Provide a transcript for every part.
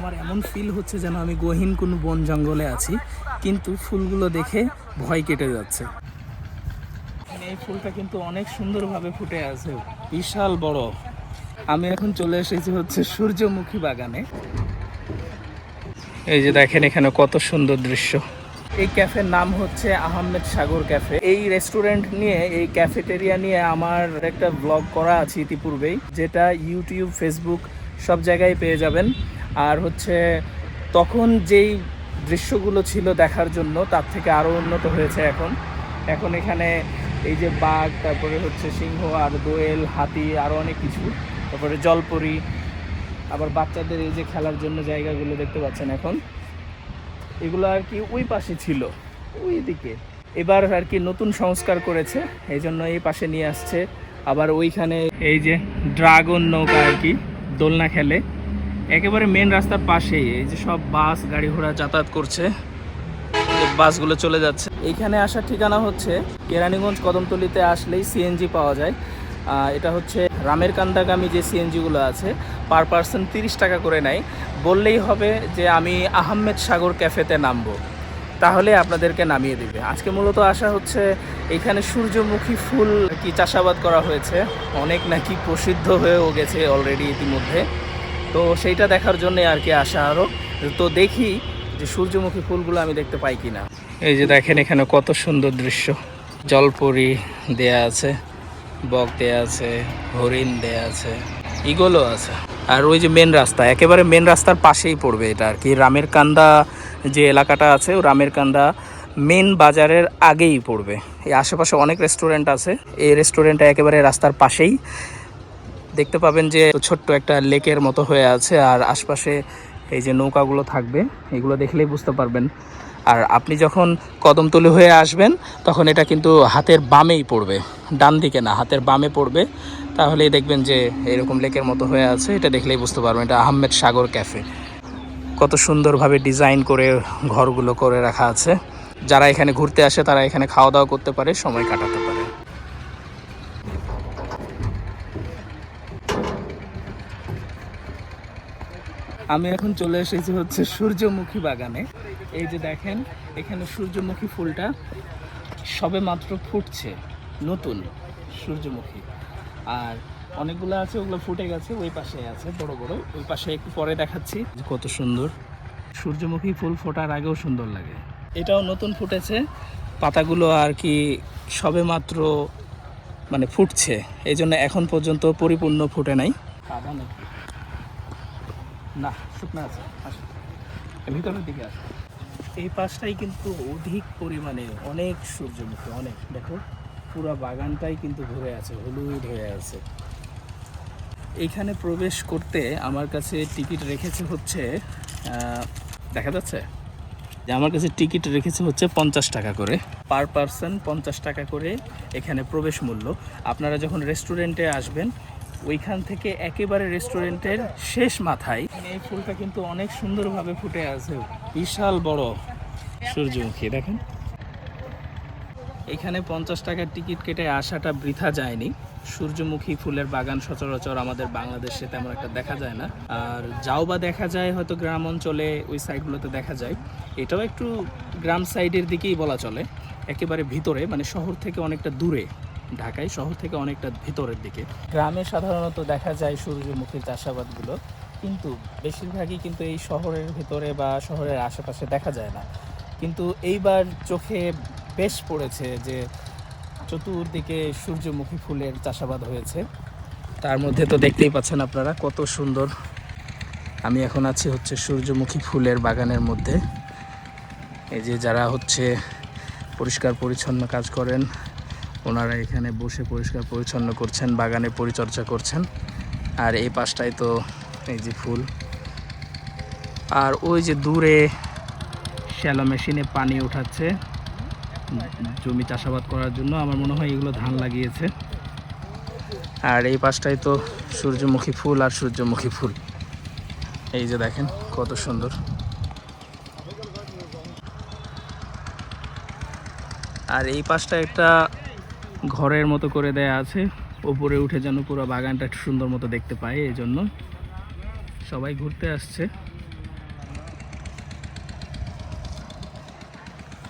আমার এমন ফিল হচ্ছে যেন আমি গহীন কোনো বন জঙ্গলে আছি, কিন্তু ফুলগুলো দেখে ভয় কেটে যাচ্ছে। এই ফুলটা কিন্তু অনেক সুন্দরভাবে ফুটে আছে, বিশাল বড়। আমি এখন চলে এসেছি হচ্ছে সূর্যমুখী বাগানে। এই যে দেখেন এখানে কত সুন্দর দৃশ্য। এই ক্যাফের নাম হচ্ছে আহমেদ সাগর ক্যাফে। এই রেস্টুরেন্ট নিয়ে, এই ক্যাফেটেরিয়া নিয়ে আমার একটা ব্লগ করা আছে ইতিপূর্বেই, যেটা ইউটিউব, ফেসবুক সব জায়গায় পেয়ে যাবেন। আর হচ্ছে তখন যেই দৃশ্যগুলো ছিল দেখার জন্য, তার থেকে আরও উন্নত হয়েছে এখন। এখন এখানে এই যে বাঘ, তারপরে হচ্ছে সিংহ আর দোয়েল, হাতি, আরও অনেক কিছু, তারপরে জলপরি, আবার বাচ্চাদের এই যে খেলার জন্য জায়গাগুলো দেখতে পাচ্ছেন এখন, এগুলো আর কি ওই পাশে ছিল, ওই দিকে। এবার আর কি নতুন সংস্কার করেছে, এই জন্য এই পাশে নিয়ে আসছে। আবার ওইখানে এই যে ড্রাগন নৌকা আর কি, দোলনা খেলে একেবারে মেন রাস্তার পাশেই। এই যে সব বাস, গাড়ি ঘোড়া যাতায়াত করছে, বাসগুলো চলে যাচ্ছে। এইখানে আসার ঠিকানা হচ্ছে কেরানীগঞ্জ কদমতলিতে আসলেই সিএনজি পাওয়া যায়। এটা হচ্ছে রামের কান্দাগামী যে সিএনজিগুলো আছে, পার পার্সন 30 টাকা করে নেয়। বললেই হবে যে আমি আহমেদ সাগর ক্যাফেতে নামবো, তাহলে আপনাদেরকে নামিয়ে দেবে। আজকে মূলত আসা হচ্ছে এখানে সূর্যমুখী ফুল কি চাষাবাদ করা হয়েছে, অনেক নাকি প্রসিদ্ধ হয়েও গেছে অলরেডি ইতিমধ্যে। তো সেইটা দেখার জন্যে আর কি আসা আরও। তো দেখি যে সূর্যমুখী ফুলগুলো আমি দেখতে পাই কিনা। এই যে দেখেন এখানে কত সুন্দর দৃশ্য, জলপরি দেয়া আছে, বক দেয়া আছে, হরিণ দেয়া আছে, ইগলও আছে। আর ওই যে মেন রাস্তা, একেবারে মেন রাস্তার পাশেই পড়বে এটা আর কি। রামের কান্দা যে এলাকাটা আছে, ও রামের কান্দা মেন বাজারের আগেই পড়বে। এই আশেপাশে অনেক রেস্টুরেন্ট আছে, এই রেস্টুরেন্টটা একেবারে রাস্তার পাশেই। দেখতে পাবেন যে ছোট্ট একটা লেকের মতো হয়ে আছে, আর আশপাশে এই যে নৌকাগুলো থাকবে, এগুলো দেখলেই বুঝতে পারবেন। আর আপনি যখন কদমতলি হয়ে আসবেন, তখন এটা কিন্তু হাতের বামেই পড়বে, ডান দিকে না, হাতের বামে পড়বে। তাহলেই দেখবেন যে এরকম লেকের মতো হয়ে আছে, এটা দেখলেই বুঝতে পারবেন এটা আহমেদ সাগর ক্যাফে। কত সুন্দরভাবে ডিজাইন করে ঘরগুলো করে রাখা আছে। যারা এখানে ঘুরতে আসে তারা এখানে খাওয়া দাওয়া করতে পারে, সময় কাটাতে পারে। আমি এখন চলে এসেছি হচ্ছে সূর্যমুখী বাগানে। এই যে দেখেন এখানে সূর্যমুখী ফুলটা সবে মাত্র ফুটছে, নতুন সূর্যমুখী। আর অনেকগুলো আছে, ওগুলো ফুটে গেছে, ওই পাশে আছে বড় বড়, ওই পাশে একটু পরে দেখাচ্ছি। কত সুন্দর সূর্যমুখী ফুল, ফোটার আগেও সুন্দর লাগে। এটাও নতুন ফুটেছে, পাতাগুলো আর কি সবে মাত্র মানে ফুটছে, এই জন্য এখন পর্যন্ত পরিপূর্ণ ফুটে নাই। সাদা নাকি না, শুকনো আছে, আসো ভিতরের দিকে আসো। এই পাশটাই কিন্তু অধিক পরিমাণে অনেক সূর্যমুখী, অনেক। দেখো পুরো বাগানটাই কিন্তু ভরে আছে, হলুদ হয়ে আছে। এইখানে প্রবেশ করতে আমার কাছে টিকিট রেখেছে হচ্ছে, দেখা যাচ্ছে যে আমার কাছে টিকিট রেখেছে হচ্ছে 50 টাকা করে, পার পারসন 50 টাকা করে এখানে প্রবেশ মূল্য। আপনারা যখন রেস্টুরেন্টে আসবেন, ওইখান থেকে একেবারে রেস্টুরেন্টের শেষ মাথায় এই ফুলটা কিন্তু অনেক সুন্দরভাবে ফুটে আছে, বিশাল বড় সূর্যমুখী। দেখেন এখানে 50 টাকার টিকিট কেটে আসাটা বৃথা যায়নি। সূর্যমুখী ফুলের বাগান সচরাচর আমাদের বাংলাদেশে তেমন একটা দেখা যায় না, আর যাও বা দেখা যায় হয়তো গ্রাম অঞ্চলে, ওই সাইডগুলোতে দেখা যায়। এটাও একটু গ্রাম সাইডের দিকেই বলা চলে, একেবারে ভিতরে, মানে শহর থেকে অনেকটা দূরে। ঢাকায় শহর থেকে অনেকটা ভিতরের দিকে। গ্রামে সাধারণত দেখা যায় সূর্যমুখীর চাষাবাদগুলো, কিন্তু বেশিরভাগই কিন্তু এই শহরের ভিতরে বা শহরের আশেপাশে দেখা যায় না। কিন্তু এইবার চোখে বেশ পড়েছে যে চতুর্দিকে সূর্যমুখী ফুলের চাষাবাদ হয়েছে। তার মধ্যে তো দেখতেই পাচ্ছেন আপনারা কত সুন্দর। আমি এখন আছি হচ্ছে সূর্যমুখী ফুলের বাগানের মধ্যে। এই যে যারা হচ্ছে পরিষ্কার পরিচ্ছন্ন কাজ করেন, ওনারা এখানে বসে পরিষ্কার পরিচ্ছন্ন করছেন, বাগানে পরিচর্যা করছেন। আর এই পাশটায় তো এই যে ফুল, আর ওই যে দূরে শ্যালো মেশিনে পানি উঠাচ্ছে জমি চাষাবাদ করার জন্য। আমার মনে হয় এগুলো ধান লাগিয়েছে। আর এই পাশটায় তো সূর্যমুখী ফুল আর সূর্যমুখী ফুল। এই যে দেখেন কত সুন্দর। আর এই পাশটা একটা ঘরের মতো করে দেয়া আছে, ওপরে উঠে যেন পুরো বাগানটা একটু সুন্দর মতো দেখতে পায়। এই জন্য সবাই ঘুরতে আসছে।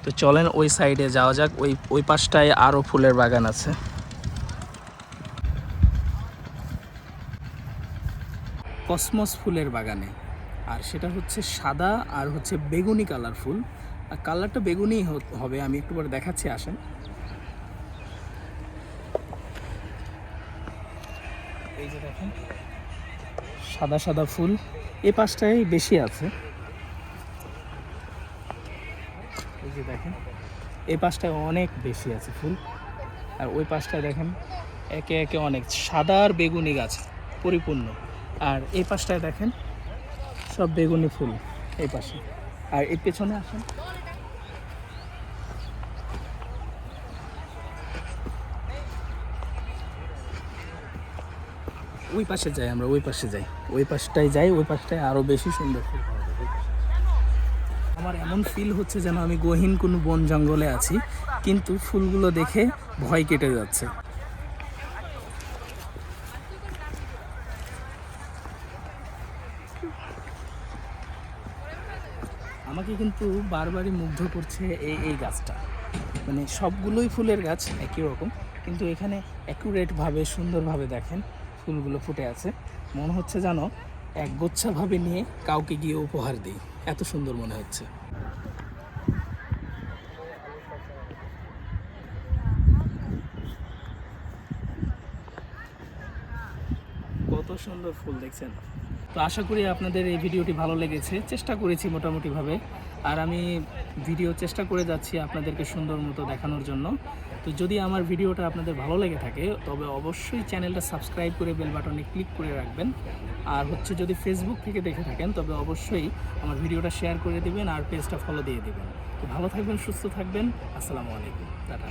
তো চলেন ওই সাইডে যাওয়া যাক, ওই পাশটায় আরও ফুলের বাগান আছে। কসমস ফুলের বাগানে, আর সেটা হচ্ছে সাদা আর হচ্ছে বেগুনি কালার ফুল, আর কালারটা বেগুনি হবে, আমি একটু পরে দেখাচ্ছি, আসেন। এই যে দেখেন সাদা সাদা ফুল এই পাশটায় বেশি আছে, এই যে দেখেন এই পাশটায় অনেক বেশি আছে ফুল, আর ওই পাশটায় দেখেন একে একে অনেক সাদা আর বেগুনি গাছ পরিপূর্ণ, আর এই পাশটায় দেখেন সব বেগুনি ফুল এই পাশে। আর এই পেছনে আসেন, ওই পাশে যাই আমরা, ওই পাশে যাই, ওই পাশটায় যাই, ওই পাশটায় আরও বেশি সুন্দর ফুল পাওয়া যাবে। আমার এমন ফিল হচ্ছে যেন আমি গহীন কোনো বন জঙ্গলে আছি, কিন্তু ফুলগুলো দেখে ভয় কেটে যাচ্ছে। আমাকে কিন্তু বারবারই মুগ্ধ করছে এই গাছটা, মানে সবগুলোই ফুলের গাছ একই রকম, কিন্তু এখানে অ্যাকুরেটভাবে সুন্দরভাবে দেখেন ফুলগুলো ফুটে আছে, মনে হচ্ছে যেন একগুচ্ছাভাবে নিয়ে কাউকে গিয়ে উপহার দিই, এত সুন্দর মনে হচ্ছে। কত সুন্দর ফুল দেখছেন। তো আশা করি আপনাদের এই ভিডিওটি ভালো লেগেছে, চেষ্টা করেছি মোটামুটিভাবে, আর আমি ভিডিও চেষ্টা করে যাচ্ছি আপনাদেরকে সুন্দর মতো দেখানোর জন্য। তো যদি আমার ভিডিওটা আপনাদের ভালো লেগে থাকে তবে অবশ্যই চ্যানেলটা সাবস্ক্রাইব করে বেল বাটনে ক্লিক করে রাখবেন, আর হচ্ছে যদি ফেসবুক থেকে দেখে থাকেন তবে অবশ্যই আমার ভিডিওটা শেয়ার করে দেবেন আর পেজটা ফলো দিয়ে দেবেন। তো ভালো থাকবেন, সুস্থ থাকবেন, আসসালামু আলাইকুম, টাটা।